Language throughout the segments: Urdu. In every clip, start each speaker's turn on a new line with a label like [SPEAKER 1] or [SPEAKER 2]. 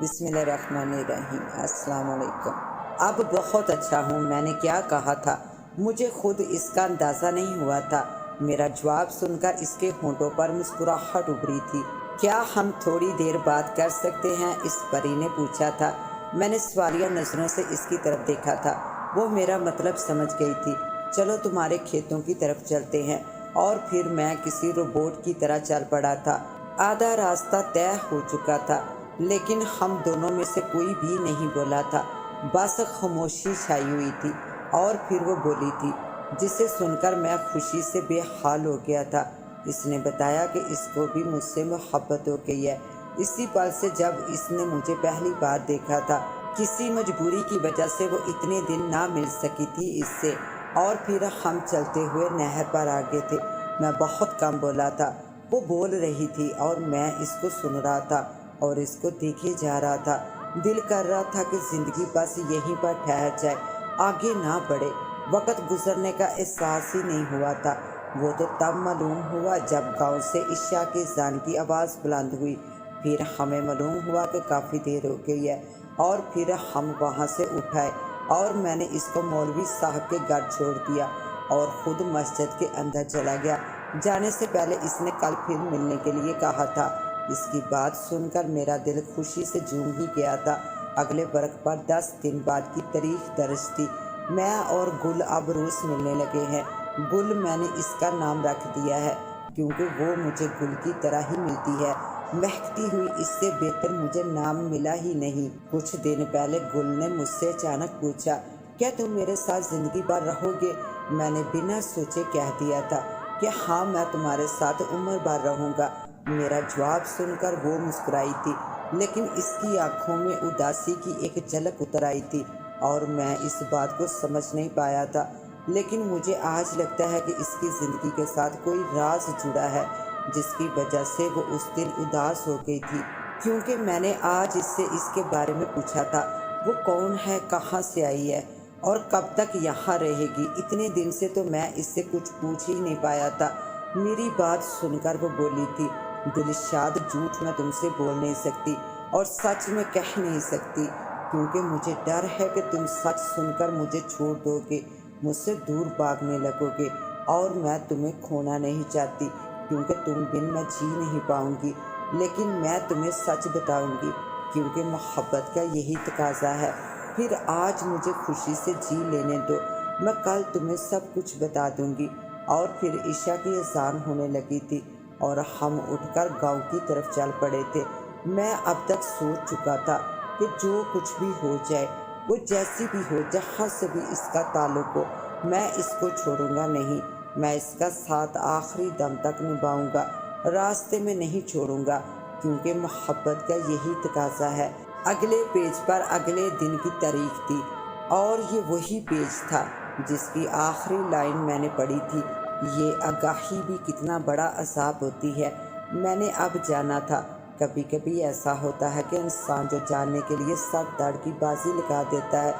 [SPEAKER 1] بسم اللہ الرحمن الرحیم۔ السلام علیکم۔ اب بہت اچھا ہوں۔ میں نے کیا کہا تھا؟ مجھے خود اس کا اندازہ نہیں ہوا تھا۔ میرا جواب سن کر اس کے ہونٹوں پر مسکراہٹ ابھری تھی۔ کیا ہم تھوڑی دیر بات کر سکتے ہیں؟ اس پری نے پوچھا تھا۔ میں نے سوالیہ نظروں سے اس کی طرف دیکھا تھا۔ وہ میرا مطلب سمجھ گئی تھی۔ چلو تمہارے کھیتوں کی طرف چلتے ہیں۔ اور پھر میں کسی روبوٹ کی طرح چل پڑا تھا۔ آدھا راستہ طے ہو چکا تھا، لیکن ہم دونوں میں سے کوئی بھی نہیں بولا تھا۔ بس خاموشی چھائی ہوئی تھی۔ اور پھر وہ بولی تھی، جسے سن کر میں خوشی سے بے حال ہو گیا تھا۔ اس نے بتایا کہ اس کو بھی مجھ سے محبت ہو گئی ہے، اسی پل سے جب اس نے مجھے پہلی بار دیکھا تھا۔ کسی مجبوری کی وجہ سے وہ اتنے دن نہ مل سکی تھی اس سے۔ اور پھر ہم چلتے ہوئے نہر پر آگے تھے۔ میں بہت کم بولا تھا۔ وہ بول رہی تھی اور میں اس کو سن رہا تھا اور اس کو دیکھے جا رہا تھا۔ دل کر رہا تھا کہ زندگی بس یہیں پر ٹھہر جائے، آگے نہ بڑھے۔ وقت گزرنے کا احساس ہی نہیں ہوا تھا۔ وہ تو تب معلوم ہوا جب گاؤں سے عشاء کی اذان کی آواز بلند ہوئی۔ پھر ہمیں معلوم ہوا کہ کافی دیر ہو گئی ہے، اور پھر ہم وہاں سے اٹھ آئے اور میں نے اس کو مولوی صاحب کے گھر چھوڑ دیا اور خود مسجد کے اندر چلا گیا۔ جانے سے پہلے اس نے کل پھر ملنے کے لیے کہا تھا۔ اس کی بات سن کر میرا دل خوشی سے جھوم ہی گیا تھا۔ اگلے برق پر 10 دن بعد کی تاریخ درج تھی۔ میں اور گل اب روز ملنے لگے ہیں۔ گل میں نے اس کا نام رکھ دیا ہے، کیونکہ وہ مجھے گل کی طرح ہی ملتی ہے۔ مہکتی ہوئی، اس سے بہتر مجھے نام ملا ہی نہیں۔ کچھ دن پہلے گل نے مجھ سے اچانک پوچھا، کیا تم میرے ساتھ زندگی بھر رہو گے؟ میں نے بنا سوچے کہہ دیا تھا کہ ہاں، میں تمہارے ساتھ عمر بھر رہوں گا۔ میرا جواب سن کر وہ مسکرائی تھی، لیکن اس کی آنکھوں میں اداسی کی ایک جھلک اتر آئی تھی اور میں اس بات کو سمجھ نہیں پایا تھا۔ لیکن مجھے آج لگتا ہے کہ اس کی زندگی کے ساتھ کوئی راز جڑا ہے، جس کی وجہ سے وہ اس دن اداس ہو گئی تھی، کیونکہ میں نے آج اس سے اس کے بارے میں پوچھا تھا۔ وہ کون ہے، کہاں سے آئی ہے اور کب تک یہاں رہے گی؟ اتنے دن سے تو میں اس سے کچھ پوچھ ہی نہیں پایا تھا۔ میری بات سن کر وہ بولی تھی، دلشاد، جھوٹ میں تم سے بول نہیں سکتی اور سچ میں کہہ نہیں سکتی، کیونکہ مجھے ڈر ہے کہ تم سچ سن کر مجھے چھوڑ دو گے، مجھ سے دور بھاگنے لگو گے، اور میں تمہیں کھونا نہیں چاہتی، کیونکہ تم بن میں جی نہیں پاؤں گی۔ لیکن میں تمہیں سچ بتاؤں گی، کیونکہ محبت کا یہی تقاضا ہے۔ پھر آج مجھے خوشی سے جی لینے دو، میں کل تمہیں سب کچھ بتا دوں گی۔ اور پھر عشاء کی اذان ہونے لگی تھی اور ہم اٹھ کر گاؤں کی طرف چل پڑے تھے۔ میں اب تک سوچ چکا تھا کہ جو کچھ بھی ہو جائے، وہ جیسی بھی ہو، جہاں سے بھی اس کا تعلق ہو، میں اس کو چھوڑوں گا نہیں۔ میں اس کا ساتھ آخری دم تک نبھاؤں گا، راستے میں نہیں چھوڑوں گا، کیونکہ محبت کا یہی تقاضا ہے۔ اگلے پیج پر اگلے دن کی تاریخ تھی، اور یہ وہی پیج تھا جس کی آخری لائن میں نے پڑھی تھی، یہ آگاہی بھی کتنا بڑا عذاب ہوتی ہے۔ میں نے اب جانا تھا۔ کبھی کبھی ایسا ہوتا ہے کہ انسان جو جاننے کے لیے سر دھڑ کی بازی لگا دیتا ہے،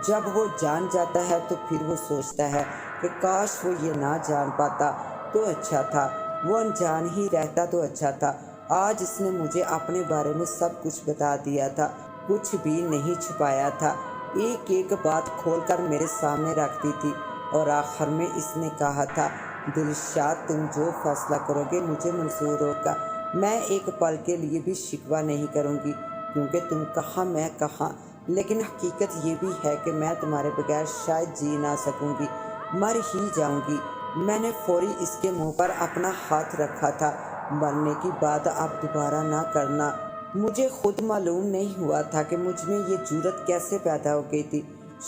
[SPEAKER 1] جب وہ جان جاتا ہے تو پھر وہ سوچتا ہے کہ کاش وہ یہ نہ جان پاتا تو اچھا تھا، وہ انجان ہی رہتا تو اچھا تھا۔ آج اس نے مجھے اپنے بارے میں سب کچھ بتا دیا تھا، کچھ بھی نہیں چھپایا تھا، ایک ایک بات کھول کر میرے سامنے رکھ دی تھی۔ اور آخر میں اس نے کہا تھا، دلشاد، تم جو فیصلہ کرو گے مجھے منظور ہوگا، میں ایک پل کے لیے بھی شکوہ نہیں کروں گی، کیونکہ تم کہاں میں کہاں۔ لیکن حقیقت یہ بھی ہے کہ میں تمہارے بغیر شاید جی نہ سکوں گی، مر ہی جاؤں گی۔ میں نے فوری اس کے منہ پر اپنا ہاتھ رکھا تھا، مرنے کی بات اب دوبارہ نہ کرنا۔ مجھے خود معلوم نہیں ہوا تھا کہ مجھ میں یہ جرأت کیسے پیدا ہو گئی تھی،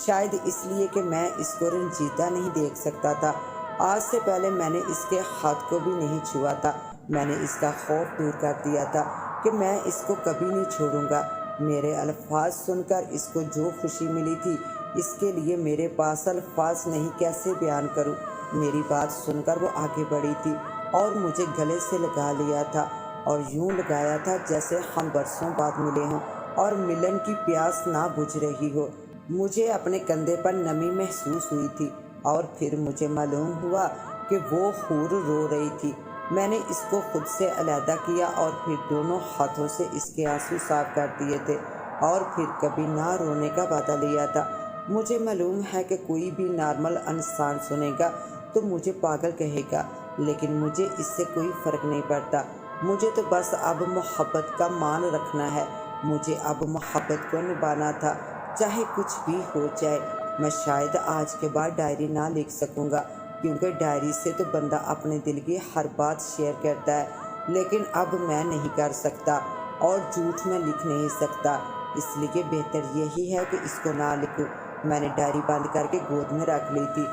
[SPEAKER 1] شاید اس لیے کہ میں اس کو رنجیدہ نہیں دیکھ سکتا تھا۔ آج سے پہلے میں نے اس کے ہاتھ کو بھی نہیں چھوا تھا۔ میں نے اس کا خوف دور کر دیا تھا کہ میں اس کو کبھی نہیں چھوڑوں گا۔ میرے الفاظ سن کر اس کو جو خوشی ملی تھی، اس کے لیے میرے پاس الفاظ نہیں، کیسے بیان کروں۔ میری بات سن کر وہ آگے بڑھی تھی اور مجھے گلے سے لگا لیا تھا، اور یوں لگایا تھا جیسے ہم برسوں بعد ملے ہوں اور ملن کی پیاس نہ بجھ رہی ہو۔ مجھے اپنے کندھے پر نمی محسوس ہوئی تھی، اور پھر مجھے معلوم ہوا کہ وہ حور رو رہی تھی۔ میں نے اس کو خود سے علیحدہ کیا اور پھر دونوں ہاتھوں سے اس کے آنسو صاف کر دیے تھے اور پھر کبھی نہ رونے کا وعدہ لیا تھا۔ مجھے معلوم ہے کہ کوئی بھی نارمل انسان سنے گا تو مجھے پاگل کہے گا، لیکن مجھے اس سے کوئی فرق نہیں پڑتا۔ مجھے تو بس اب محبت کا مان رکھنا ہے، مجھے اب محبت کو نبھانا تھا، چاہے کچھ بھی ہو جائے۔ میں شاید آج کے بعد ڈائری نہ لکھ سکوں گا، کیونکہ ڈائری سے تو بندہ اپنے دل کی ہر بات شیئر کرتا ہے، لیکن اب میں نہیں کر سکتا اور جھوٹ میں لکھ نہیں سکتا، اس لیے بہتر یہی ہے کہ اس کو نہ لکھوں۔ میں نے ڈائری بند کر کے گود میں رکھ لی تھی۔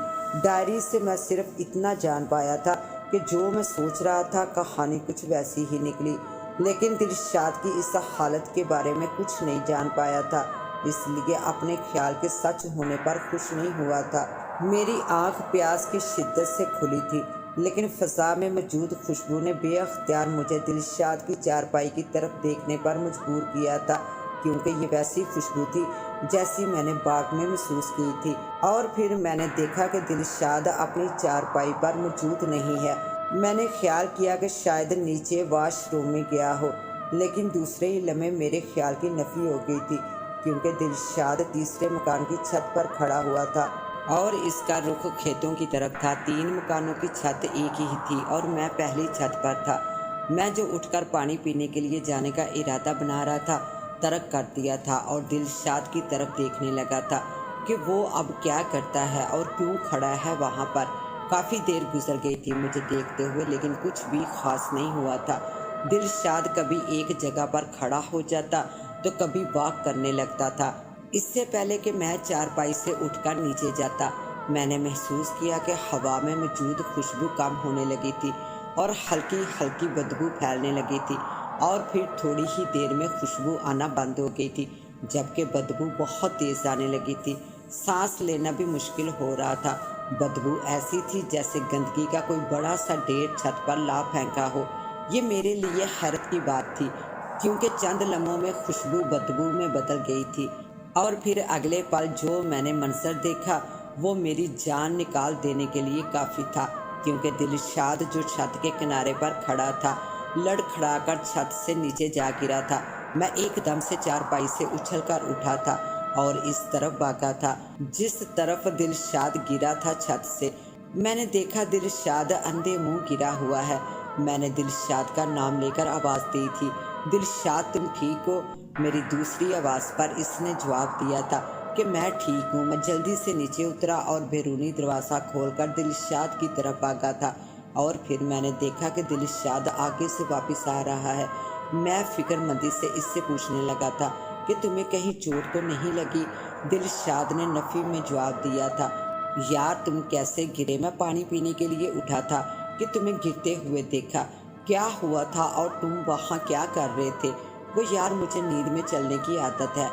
[SPEAKER 1] ڈائری سے میں صرف اتنا جان پایا تھا کہ جو میں سوچ رہا تھا کہانی کچھ ویسی ہی نکلی، لیکن دلشاد کی اس حالت کے بارے میں کچھ نہیں جان پایا تھا، اس لیے اپنے خیال کے سچ ہونے پر خوش نہیں ہوا تھا۔ میری آنکھ پیاس کی شدت سے کھلی تھی، لیکن فضا میں موجود خوشبو نے بے اختیار مجھے دلشاد کی چارپائی کی طرف دیکھنے پر مجبور کیا تھا، کیونکہ یہ ویسی خوشبو تھی جیسی میں نے باغ میں محسوس کی تھی۔ اور پھر میں نے دیکھا کہ دلشاد اپنی چارپائی پر موجود نہیں ہے۔ میں نے خیال کیا کہ شاید نیچے واش روم میں گیا ہو، لیکن دوسرے ہی لمحے میرے خیال کی نفی ہو گئی تھی، کیونکہ دلشاد تیسرے مکان کی چھت پر کھڑا ہوا تھا اور اس کا رخ کھیتوں کی طرف تھا۔ 3 مکانوں کی چھت ایک ہی تھی اور میں پہلی چھت پر تھا۔ میں جو اٹھ کر پانی پینے کے لیے جانے کا ارادہ بنا رہا تھا، ترک کر دیا تھا اور دلشاد کی طرف دیکھنے لگا تھا کہ وہ اب کیا کرتا ہے اور کیوں کھڑا ہے وہاں پر۔ کافی دیر گزر گئی تھی مجھے دیکھتے ہوئے، لیکن کچھ بھی خاص نہیں ہوا تھا۔ دلشاد کبھی ایک جگہ پر کھڑا ہو جاتا تو کبھی واک کرنے لگتا تھا۔ اس سے پہلے کہ میں چارپائی سے اٹھ کر نیچے جاتا، میں نے محسوس کیا کہ ہوا میں موجود خوشبو کم ہونے لگی تھی اور ہلکی ہلکی بدبو پھیلنے لگی تھی، اور پھر تھوڑی ہی دیر میں خوشبو آنا بند ہو گئی تھی، جبکہ بدبو بہت تیز آنے لگی تھی۔ سانس لینا بھی مشکل ہو رہا تھا۔ بدبو ایسی تھی جیسے گندگی کا کوئی بڑا سا ڈھیر چھت پر لا پھینکا ہو۔ یہ میرے لیے حیرت کی بات تھی، کیونکہ چند لمحوں میں خوشبو بدبو میں بدل گئی تھی، اور پھر اگلے پل جو میں نے منظر دیکھا وہ میری جان نکال دینے کے لیے کافی تھا، کیونکہ دلشاد جو چھت کے کنارے پر کھڑا تھا لڑکھڑا کر چھت سے نیچے جا گرا تھا۔ میں ایک دم سے چارپائی سے اچھل کر اٹھا تھا اور اس طرف بھاگا تھا جس طرف دلشاد گرا تھا چھت سے۔ میں نے دیکھا دلشاد اندھے منہ گرا ہوا ہے۔ میں نے دلشاد کا نام لے کر آواز دی تھی، دلشاد تم ٹھیک ہو؟ میری دوسری آواز پر اس نے جواب دیا تھا کہ میں ٹھیک ہوں۔ میں جلدی سے نیچے اترا اور بیرونی دروازہ کھول کر دلشاد کی طرف بھاگا تھا، اور پھر میں نے دیکھا کہ دلشاد آگے سے واپس آ رہا ہے۔ میں فکر مندی سے اس سے پوچھنے لگا تھا کہ تمہیں کہیں چوٹ تو نہیں لگی؟ دلشاد نے نفی میں جواب دیا تھا، یار تم کیسے گرے؟ میں پانی پینے کے لیے اٹھا تھا کہ تمہیں گرتے ہوئے دیکھا۔ کیا ہوا تھا اور تم وہاں کیا کر رہے تھے؟ وہ یار مجھے نیند میں چلنے کی عادت ہے،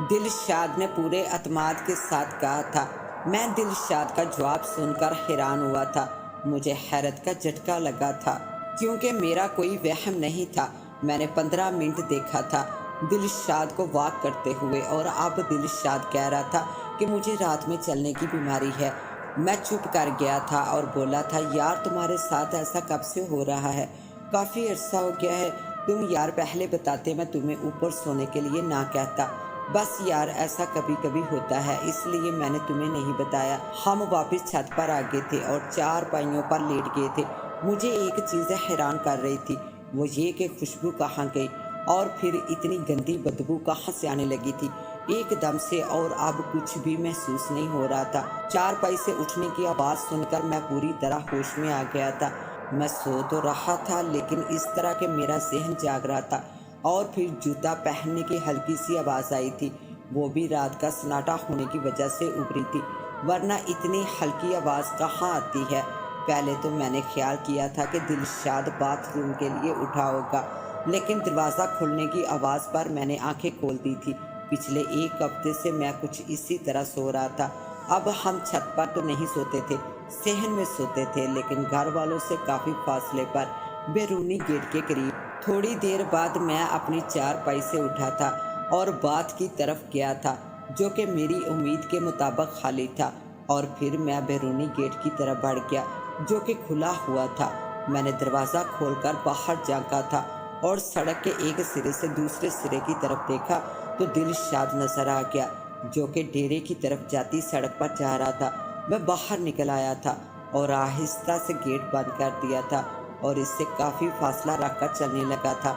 [SPEAKER 1] دلشاد نے پورے اعتماد کے ساتھ کہا تھا۔ میں دلشاد کا جواب سن کر حیران ہوا تھا۔ مجھے حیرت کا جھٹکا لگا تھا، کیونکہ میرا کوئی وہم نہیں تھا۔ میں نے 15 منٹ دیکھا تھا دلشاد کو واک کرتے ہوئے، اور اب دلشاد کہہ رہا تھا کہ مجھے رات میں چلنے کی بیماری ہے۔ میں چپ کر گیا تھا اور بولا تھا، یار تمہارے ساتھ ایسا کب سے ہو رہا ہے؟ کافی عرصہ ہو گیا ہے۔ تم یار پہلے بتاتے میں تمہیں اوپر سونے کے لیے نہ کہتا۔ بس یار ایسا کبھی کبھی ہوتا ہے، اس لیے میں نے تمہیں نہیں بتایا۔ ہم واپس چھت پر آ گئے تھے اور 4 پائیوں پر لیٹ گئے تھے۔ مجھے ایک چیز حیران کر رہی تھی، وہ یہ کہ خوشبو کہاں گئی اور پھر اتنی گندی بدبو کہاں سے آنے لگی تھی ایک دم سے، اور اب کچھ بھی محسوس نہیں ہو رہا تھا۔ 4 پائی سے اٹھنے کی آواز سن کر میں پوری طرح ہوش میں آ گیا تھا۔ میں سو تو رہا تھا، لیکن اس طرح کہ میرا ذہن جاگ رہا تھا۔ اور پھر جوتا پہننے کی ہلکی سی آواز آئی تھی، وہ بھی رات کا سناٹا ہونے کی وجہ سے ابھری تھی، ورنہ اتنی ہلکی آواز کہاں آتی ہے۔ پہلے تو میں نے خیال کیا تھا کہ دلشاد باتھ روم کے لیے اٹھا ہوگا، لیکن دروازہ کھلنے کی آواز پر میں نے آنکھیں کھول دی تھی۔ پچھلے 1 ہفتے سے میں کچھ اسی طرح سو رہا تھا۔ اب ہم چھت پر تو نہیں سوتے تھے، صحن میں سوتے تھے، لیکن گھر والوں سے کافی فاصلے پر، بیرونی گیٹ کے قریب۔ تھوڑی دیر بعد میں اپنی 4 پائی سے اٹھا تھا اور باتھ کی طرف گیا تھا، جو کہ میری امید کے مطابق خالی تھا، اور پھر میں بیرونی گیٹ کی طرف بڑھ گیا جو کہ کھلا ہوا تھا۔ میں نے دروازہ کھول کر باہر جھانکا تھا اور سڑک کے ایک سرے سے دوسرے سرے کی طرف دیکھا تو دلشاد نظر آ گیا، جو کہ ڈیرے کی طرف جاتی سڑک پر جا رہا تھا۔ میں باہر نکل آیا تھا اور آہستہ سے گیٹ بند کر دیا تھا اور اس سے کافی فاصلہ رکھ کر چلنے لگا تھا۔